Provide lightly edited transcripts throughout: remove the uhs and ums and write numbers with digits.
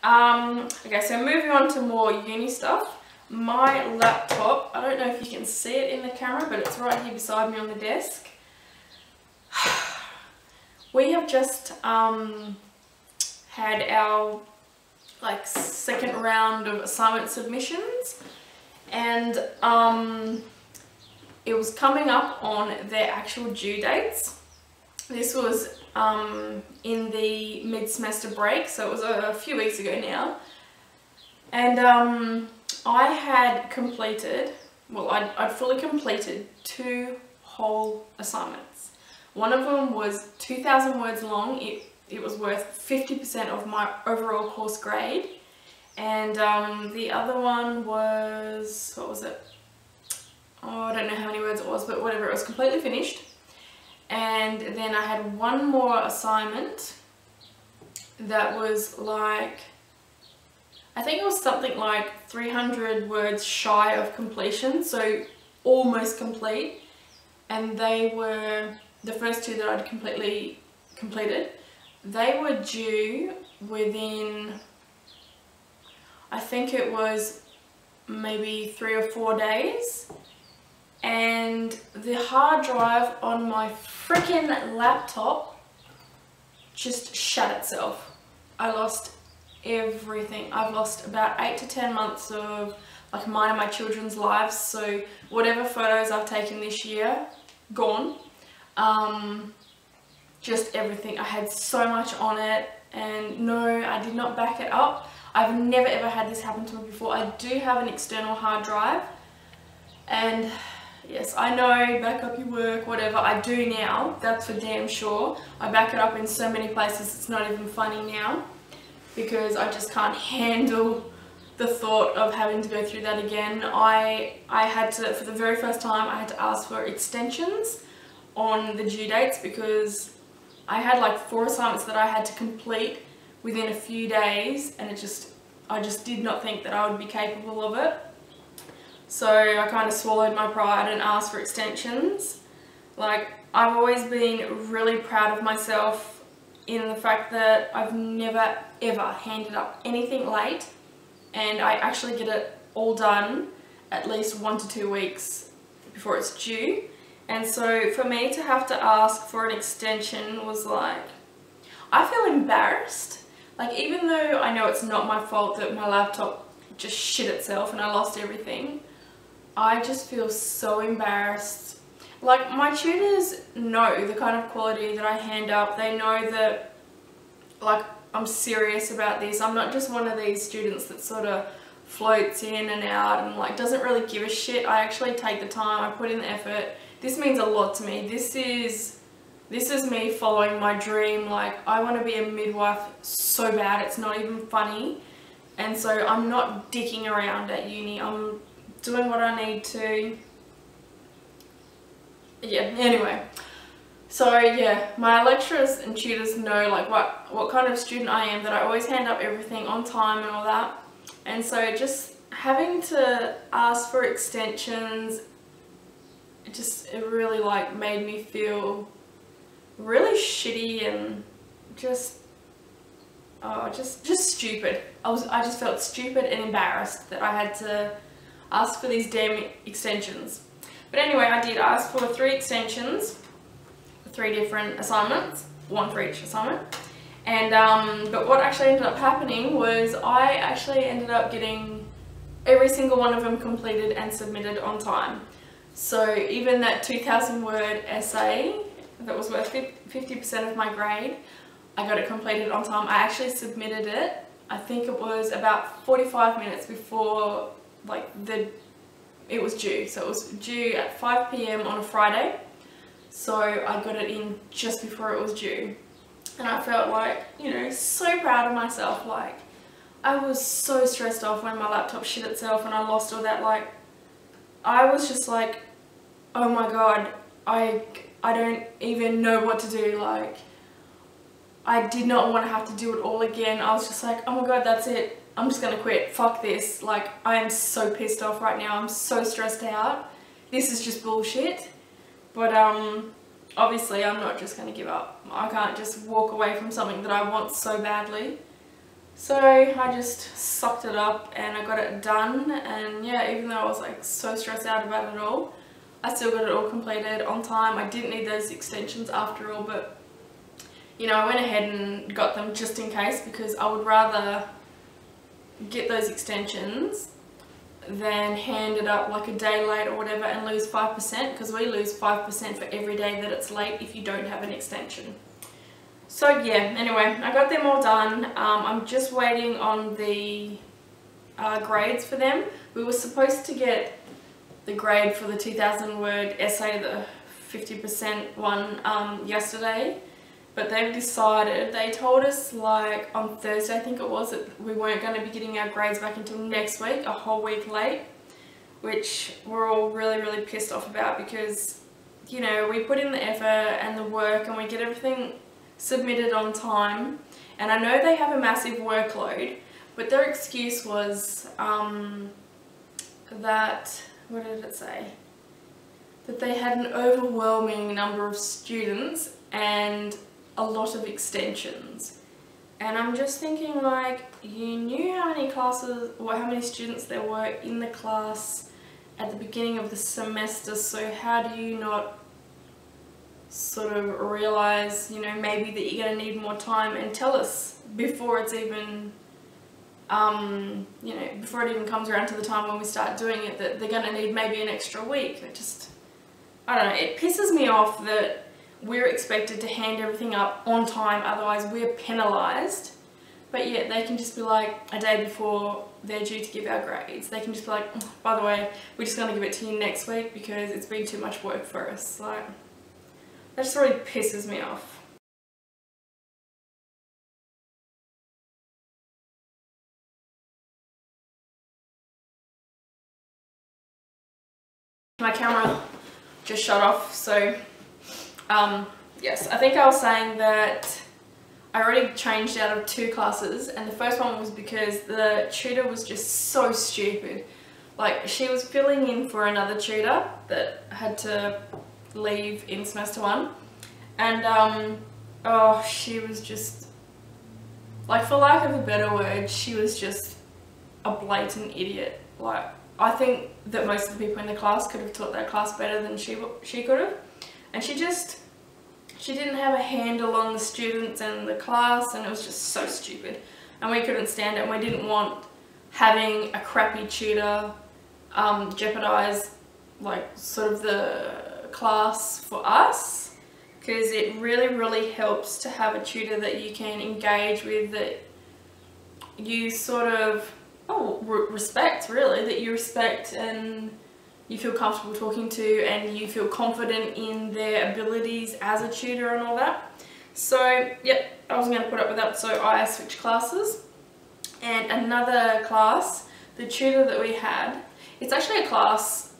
Okay, so moving on to more uni stuff. My laptop, I don't know if you can see it in the camera, but it's right here beside me on the desk. We have just had our second round of assignment submissions, and it was coming up on their actual due dates. This was in the mid-semester break, so it was a few weeks ago now, and I had completed, well, I'd fully completed 2 whole assignments. One of them was 2,000 words long. It was worth 50% of my overall course grade, and the other one was, what was it? Oh, I don't know how many words it was, but whatever, it was completely finished. And then I had one more assignment that was like, I think it was something like 300 words shy of completion, so almost complete. And they were, the first 2 that I'd completed, they were due within, I think it was maybe 3 or 4 days. And the hard drive on my freaking laptop just shut itself. I lost everything. I've lost about 8 to 10 months of like mine and my children's lives. So whatever photos I've taken this year, gone. Just everything. I had so much on it, and no, I did not back it up. I've never ever had this happen to me before. I do have an external hard drive, and yes, I know, back up your work, whatever. I do now, that's for damn sure. I back it up in so many places, it's not even funny now, because I just can't handle the thought of having to go through that again. I had to, for the very first time, I had to ask for extensions on the due dates, because I had like 4 assignments that I had to complete within a few days, and I just did not think that I would be capable of it. So I kind of swallowed my pride and asked for extensions. Like, I've always been really proud of myself in the fact that I've never ever handed up anything late, and I actually get it all done at least 1 to 2 weeks before it's due. And so for me to have to ask for an extension was like, I feel embarrassed. Like, even though I know it's not my fault that my laptop just shit itself and I lost everything, I just feel so embarrassed. Like, my tutors know the kind of quality that I hand up. They know that, like, I'm serious about this. I'm not just one of these students that sort of floats in and out and like doesn't really give a shit. I actually take the time, I put in the effort. This means a lot to me. This is me following my dream. Like, I want to be a midwife so bad, it's not even funny. And so I'm not dicking around at uni. I'm doing what I need to. Yeah, anyway. So yeah, my lecturers and tutors know like what kind of student I am, that I always hand up everything on time and all that. And so just having to ask for extensions, it really like made me feel really shitty and just stupid. I just felt stupid and embarrassed that I had to ask for these damn extensions. But anyway, I did ask for 3 extensions, 3 different assignments, 1 for each assignment. And but what actually ended up happening was I actually ended up getting every single one of them completed and submitted on time. So even that 2,000 word essay that was worth 50% of my grade, I got it completed on time. I actually submitted it, I think it was about 45 minutes before like it was due. So it was due at 5 PM on a Friday. So I got it in just before it was due. And I felt like, you know, so proud of myself. Like, I was so stressed off when my laptop shit itself and I lost all that. Like, I was just like, oh my god, I don't even know what to do. Like, I did not want to have to do it all again. I was just like, oh my god, that's it. I'm just gonna quit. Fuck this. Like, I am so pissed off right now. I'm so stressed out. This is just bullshit. But obviously I'm not just gonna give up. I can't just walk away from something that I want so badly. So I just sucked it up and I got it done, and yeah, even though I was like so stressed out about it all, I still got it all completed on time. I didn't need those extensions after all, but you know, I went ahead and got them just in case, because I would rather get those extensions than hand it up like a day late or whatever and lose 5%, because we lose 5% for every day that it's late if you don't have an extension. So yeah, anyway, I got them all done. I'm just waiting on the grades for them. We were supposed to get the grade for the 2,000 word essay, the 50% one, yesterday, but they've decided, they told us like on Thursday I think it was, that we weren't going to be getting our grades back until next week, a whole week late, which we're all really pissed off about, because you know, we put in the effort and the work and we get everything submitted on time, and I know they have a massive workload, but their excuse was that, what did it say? That they had an overwhelming number of students and a lot of extensions. And I'm just thinking, like, you knew how many classes, or how many students there were in the class at the beginning of the semester, so how do you not sort of realise, you know, maybe that you're going to need more time and tell us before it's even, you know, before it even comes around to the time when we start doing it, that they're going to need maybe an extra week. It just, I don't know, it pisses me off that we're expected to hand everything up on time, otherwise we're penalised. But yet they can just be like, a day before they're due to give our grades, they can just be like, oh, by the way, we're just going to give it to you next week because it's been too much work for us. Like, that just really pisses me off. My camera just shut off, so yes, I think I was saying that I already changed out of 2 classes, and the first one was because the tutor was just so stupid. Like, she was filling in for another tutor that had to leave in semester 1, and oh, she was just, like, for lack of a better word, she was just a blatant idiot. Like, I think that most of the people in the class could have taught that class better than she could have, and she didn't have a handle on the students and the class, and it was just so stupid, and we couldn't stand it, and we didn't want having a crappy tutor jeopardise like sort of the class for us, because it really helps to have a tutor that you can engage with, that you sort of respect, really, that you respect and you feel comfortable talking to, and you feel confident in their abilities as a tutor and all that. So yep, I wasn't going to put up with that, so I switched classes. And another class, the tutor that we had, it's actually a class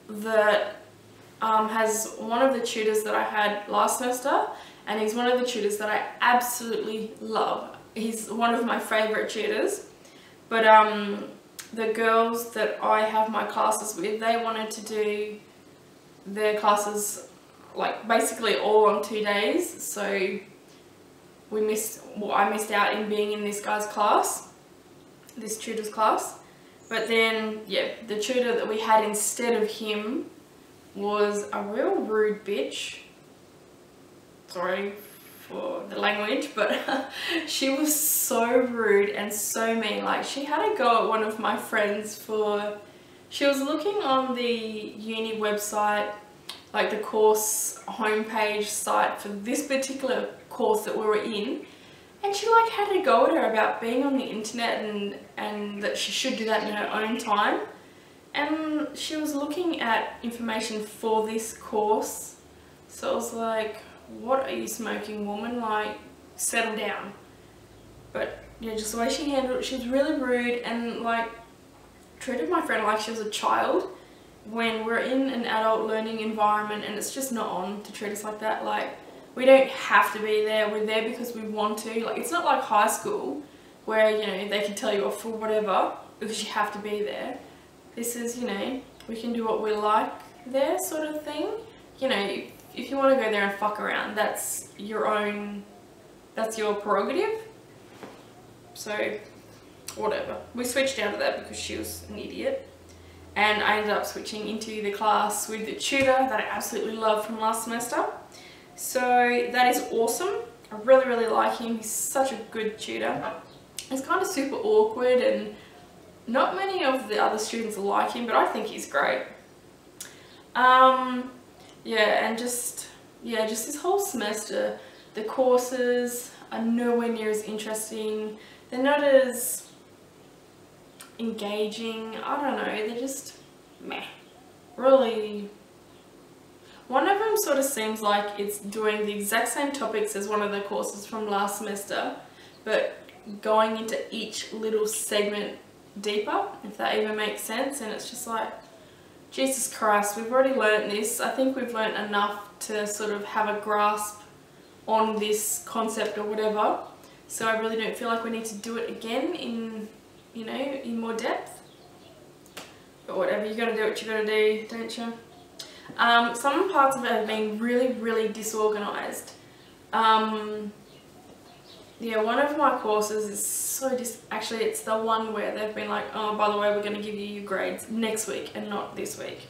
that has one of the tutors that I had last semester, and he's one of the tutors that I absolutely love. He's one of my favourite tutors, but the girls that I have my classes with, they wanted to do their classes like basically all on 2 days, so I missed out in being in this guy's class, this tutor's class. But then, yeah, the tutor that we had instead of him was a real rude bitch. Sorry for the language, but she was so rude and so mean. Like, she had a go at one of my friends for, she was looking on the uni website, like the course homepage site for this particular course that we were in, and she like had a go at her about being on the internet and that she should do that in her own time. And she was looking at information for this course, so I was like, what are you smoking, woman? Like, settle down. But yeah, just the way she handled it, she was really rude and like treated my friend like she was a child, when we're in an adult learning environment, and it's just not on to treat us like that. Like, we don't have to be there, we're there because we want to. Like, it's not like high school where, you know, they can tell you off for whatever because you have to be there. This is, you know, we can do what we like there, sort of thing. You know, if you want to go there and fuck around, that's your own, that's your prerogative. So whatever. We switched out of that because she was an idiot. And I ended up switching into the class with the tutor that I absolutely loved from last semester. So that is awesome. I really, really like him. He's such a good tutor. He's kind of super awkward and not many of the other students like him, but I think he's great. Yeah, and just this whole semester, the courses are nowhere near as interesting. They're not as engaging. I don't know, they're just meh. Really. One of them sort of seems like it's doing the exact same topics as one of the courses from last semester, but going into each little segment deeper, if that even makes sense. And it's just like, Jesus Christ, we've already learnt this. I think we've learnt enough to sort of have a grasp on this concept or whatever. So I really don't feel like we need to do it again in, you know, in more depth. But whatever, you gotta do what you gotta do, don't you? Some parts of it have been really, really disorganised. Yeah, one of my courses is so actually it's the one where they've been like, oh, by the way, we're going to give you your grades next week and not this week.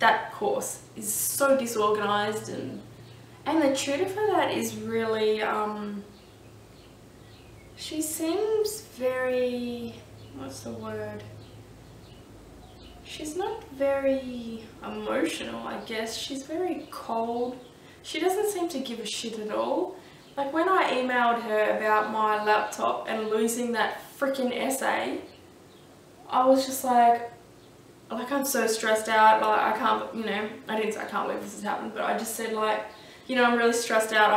That course is so disorganised, and the tutor for that is really, she seems very, what's the word? She's not very emotional, I guess. She's very cold. She doesn't seem to give a shit at all. Like when I emailed her about my laptop and losing that freaking essay, I was just like I'm so stressed out, like I can't, you know, I didn't say I can't believe this has happened, but I just said like, you know, I'm really stressed out,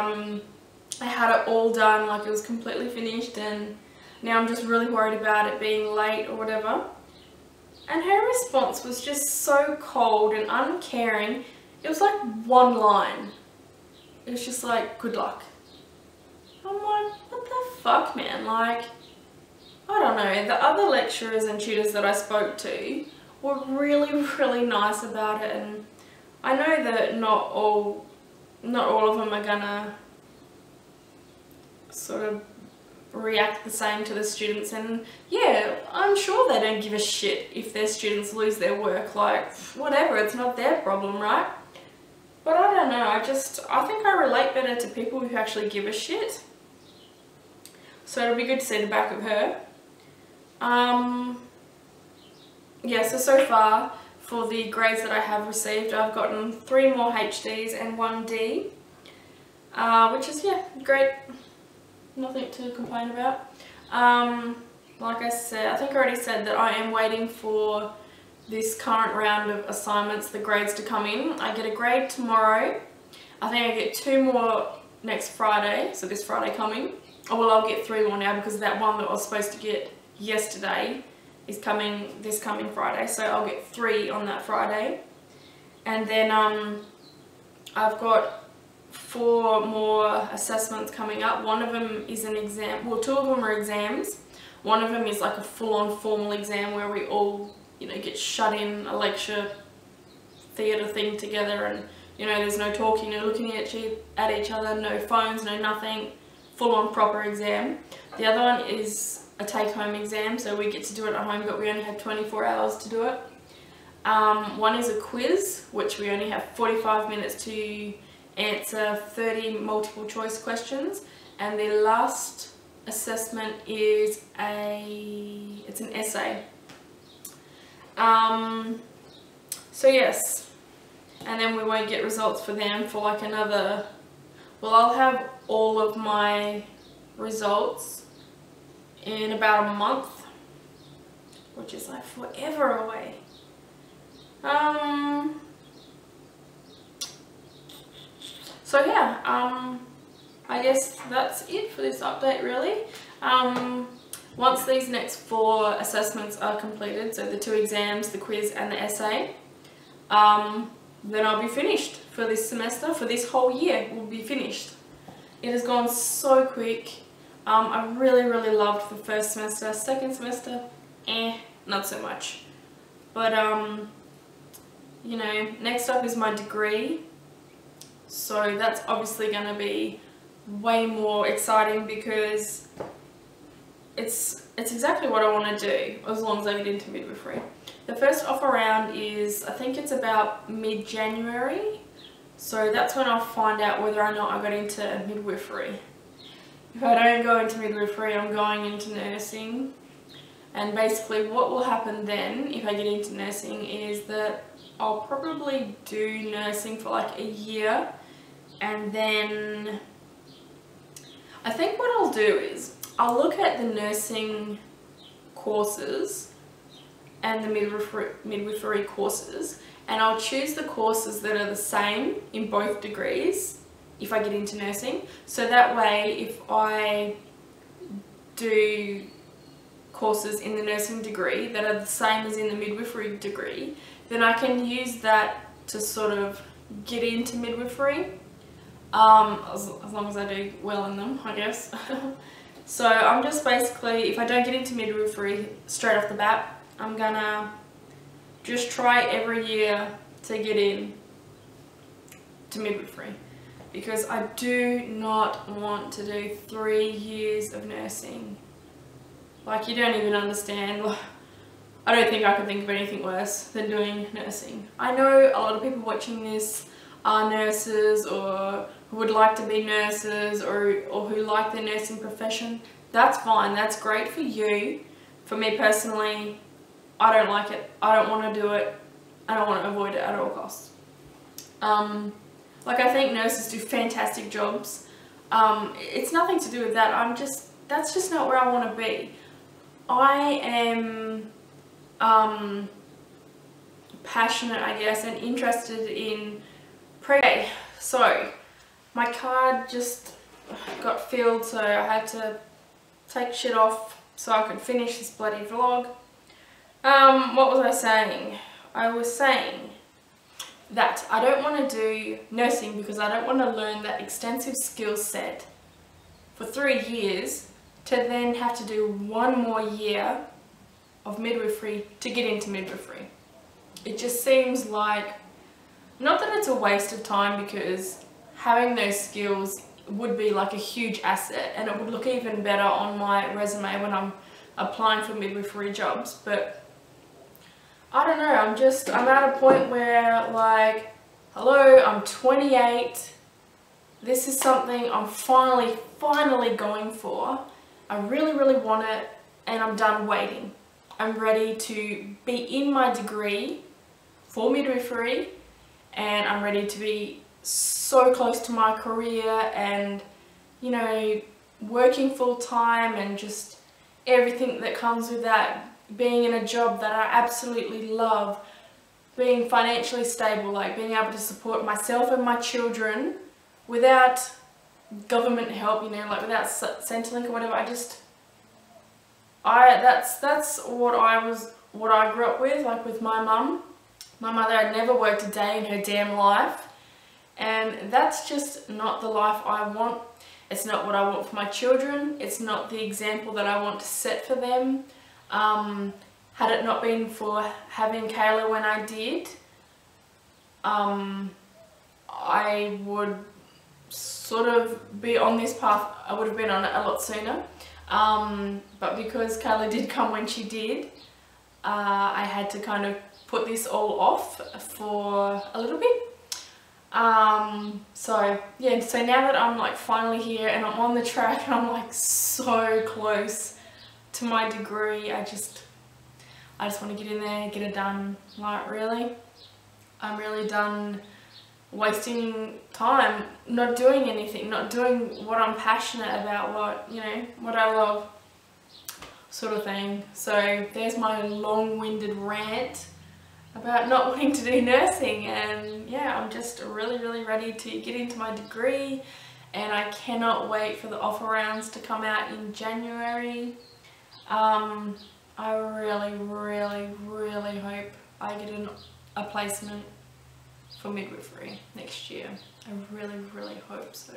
I had it all done, like it was completely finished, and now I'm just really worried about it being late or whatever. And her response was just so cold and uncaring. It was like one line. It was just like, good luck. I'm like, what the fuck, man? Like, I don't know. The other lecturers and tutors that I spoke to were really, really nice about it, and I know that not all of them are gonna sort of react the same to the students, and yeah, I'm sure they don't give a shit if their students lose their work. Like, whatever, it's not their problem, right? But I don't know, I think I relate better to people who actually give a shit. So it'll be good to see the back of her. Yeah, so far for the grades that I have received, I've gotten 3 more HDs and 1 D, which is, yeah, great. Nothing to complain about. Like I said, I think I already said that I am waiting for this current round of assignments, the grades to come in. I get a grade tomorrow. I think I get 2 more next Friday, so this Friday coming. Oh, well, I'll get 3 more now because that one that I was supposed to get yesterday is coming this coming Friday, so I'll get 3 on that Friday. And then I've got 4 more assessments coming up. One of them is an exam, well, 2 of them are exams. One of them is like a full-on formal exam where we all, you know, get shut in a lecture theatre thing together, and, you know, there's no talking, no looking at each other, no phones, no nothing. Full-on proper exam. The other one is a take-home exam, so we get to do it at home, but we only have 24 hours to do it. One is a quiz, which we only have 45 minutes to answer 30 multiple choice questions, and the last assessment is it's an essay. So yes, and then we won't get results for them for like another, well, I'll have all of my results in about a month, which is like forever away. So yeah, I guess that's it for this update really. Once these next 4 assessments are completed, so the 2 exams, the quiz and the essay, then I'll be finished for this semester, for this whole year we'll be finished. It has gone so quick. I really, really loved the first semester. Second semester, not so much. But, you know, next up is my degree. So that's obviously going to be way more exciting because it's exactly what I want to do as long as I get into midwifery. The first offer round is, I think it's about mid-January, so that's when I'll find out whether or not I got into midwifery. If I don't go into midwifery, I'm going into nursing, and basically what will happen then if I get into nursing is that I'll probably do nursing for like a year, and then I think what I'll do is I'll look at the nursing courses and the midwifery courses, and I'll choose the courses that are the same in both degrees if I get into nursing. So that way, if I do courses in the nursing degree that are the same as in the midwifery degree, then I can use that to sort of get into midwifery, as long as I do well in them, I guess. So I'm just basically, if I don't get into midwifery straight off the bat, I'm gonna just try every year to get in to midwifery, because I do not want to do 3 years of nursing. Like, you don't even understand. I don't think I could think of anything worse than doing nursing. I know a lot of people watching this are nurses, or who would like to be nurses, or who like the nursing profession. That's fine, that's great for you. For me personally, I don't like it, I don't want to do it, I don't want to avoid it at all costs. Like, I think nurses do fantastic jobs. It's nothing to do with that, that's just not where I want to be. I am passionate, I guess, and interested in pregnancy. So my card just got filled, so I had to take shit off so I could finish this bloody vlog. What was I saying? I was saying that I don't want to do nursing because I don't want to learn that extensive skill set for 3 years to then have to do 1 more year of midwifery to get into midwifery. It just seems like, not that it's a waste of time, because having those skills would be like a huge asset, and it would look even better on my resume when I'm applying for midwifery jobs, but I don't know, I'm at a point where, like, hello, I'm 28, this is something I'm finally going for. I really want it, and I'm done waiting. I'm ready to be in my degree for midwifery, and I'm ready to be so close to my career and, you know, working full time and just everything that comes with that, being in a job that I absolutely love, being financially stable, like being able to support myself and my children without government help, you know, like without Centrelink or whatever. That's what I grew up with, like with my mum. My mother had never worked a day in her damn life, and that's just not the life I want. It's not what I want for my children. It's not the example that I want to set for them. Had it not been for having Kayla when I did, I would sort of be on this path. I would have been on it a lot sooner, but because Kayla did come when she did, I had to kind of put this all off for a little bit. So yeah, so now that I'm like finally here and I'm on the track and I'm like so close to my degree, I just want to get in there, get it done. Like, really, I'm really done wasting time not doing anything, not doing what I'm passionate about, what I love, sort of thing. So there's my long-winded rant about not wanting to do nursing, and yeah, I'm just really ready to get into my degree, and I cannot wait for the offer rounds to come out in January. I really hope I get a placement for midwifery next year. I really hope so.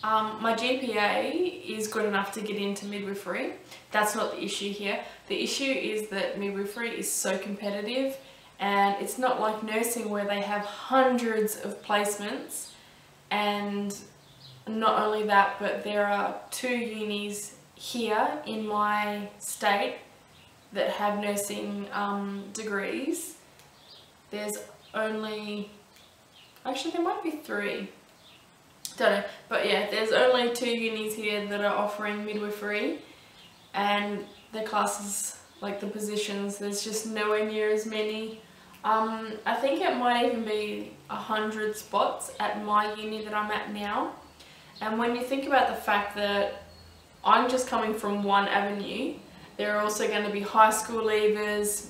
My GPA is good enough to get into midwifery. That's not the issue here. The issue is that midwifery is so competitive, and it's not like nursing where they have hundreds of placements. And not only that, but there are 2 unis here in my state that have nursing degrees, there's only, actually there might be 3, don't know, but yeah, there's only 2 unis here that are offering midwifery, and the classes, like the positions, there's just nowhere near as many. I think it might even be 100 spots at my uni that I'm at now. And when you think about the fact that I'm just coming from one avenue, there are also going to be high school leavers,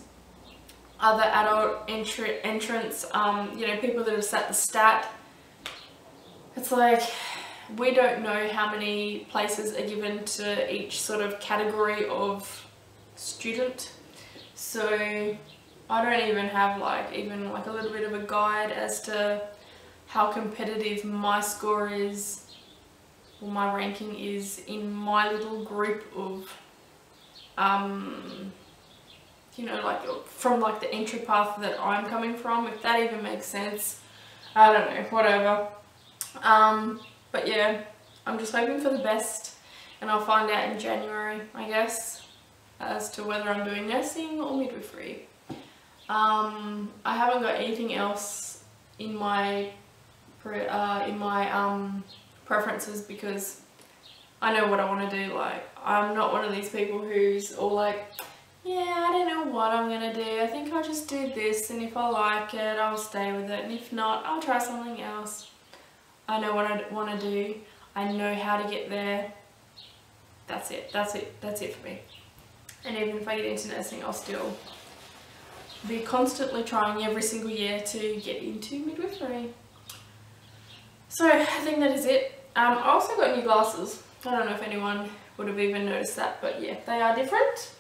other adult entrants, you know, people that have sat the stat. It's like, we don't know how many places are given to each sort of category of student. So I don't even have even a little bit of a guide as to how competitive my score is, or my ranking is in my little group of, you know, like from like the entry path that I'm coming from, if that even makes sense. I don't know, whatever. But yeah, I'm just hoping for the best, and I'll find out in January, I guess, as to whether I'm doing nursing or midwifery. I haven't got anything else in my preferences, because I know what I want to do. Like, I'm not one of these people who's all like, yeah, I don't know what I'm gonna do, I think I'll just do this, and if I like it I'll stay with it, and if not I'll try something else. I know what I want to do, I know how to get there. That's it for me. And even if I get into nursing, I'll still be constantly trying every single year to get into midwifery. So I think that is it. I also got new glasses. I don't know if anyone would have even noticed that, but yeah, they are different.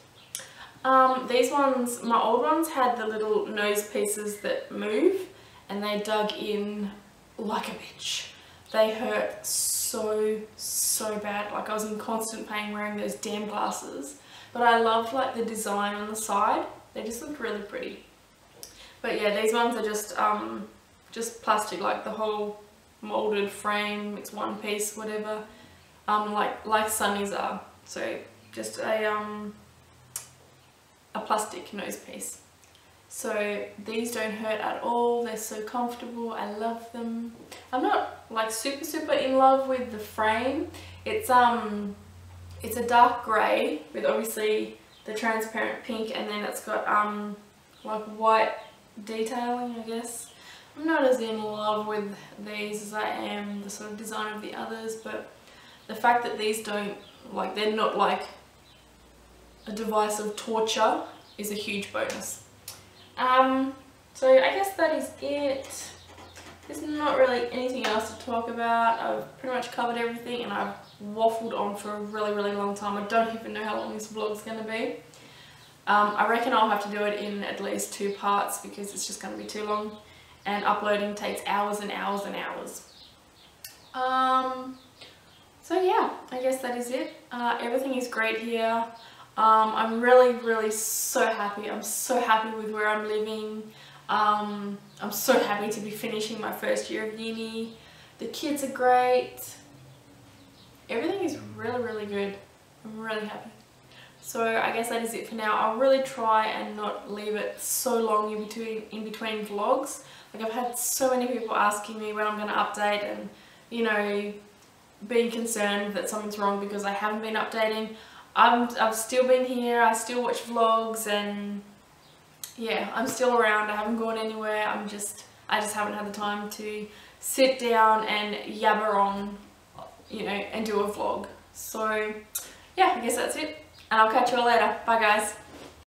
These ones, my old ones, had the little nose pieces that move, and they dug in like a bitch. They hurt so bad. Like, I was in constant pain wearing those damn glasses. But I loved like the design on the side. They just looked really pretty. But yeah, these ones are just plastic, like the whole molded frame. It's one piece, whatever. Like Sunny's are. So just a plastic nose piece. So these don't hurt at all. They're so comfortable. I love them. I'm not like super in love with the frame. It's a dark grey with obviously the transparent pink, and then it's got like white detailing, I guess. I'm not as in love with these as I am the sort of design of the others, but the fact that these don't, like, they're not like a device of torture is a huge bonus. So I guess that is it. There's not really anything else to talk about. I've pretty much covered everything, and I've waffled on for a really long time. I don't even know how long this vlog's going to be. I reckon I'll have to do it in at least 2 parts, because it's just going to be too long, and uploading takes hours and hours and hours. So yeah, I guess that is it. Everything is great here. I'm really so happy. I'm so happy with where I'm living. I'm so happy to be finishing my first year of uni. The kids are great. Everything is really good. I'm really happy. So I guess that is it for now. I'll really try and not leave it so long in between vlogs. Like, I've had so many people asking me when I'm going to update, and, you know, being concerned that something's wrong because I haven't been updating. I've still been here, I still watch vlogs, and yeah, I'm still around. I haven't gone anywhere. I just haven't had the time to sit down and yabber on, you know, and do a vlog. So yeah, I guess that's it, and I'll catch you all later. Bye guys.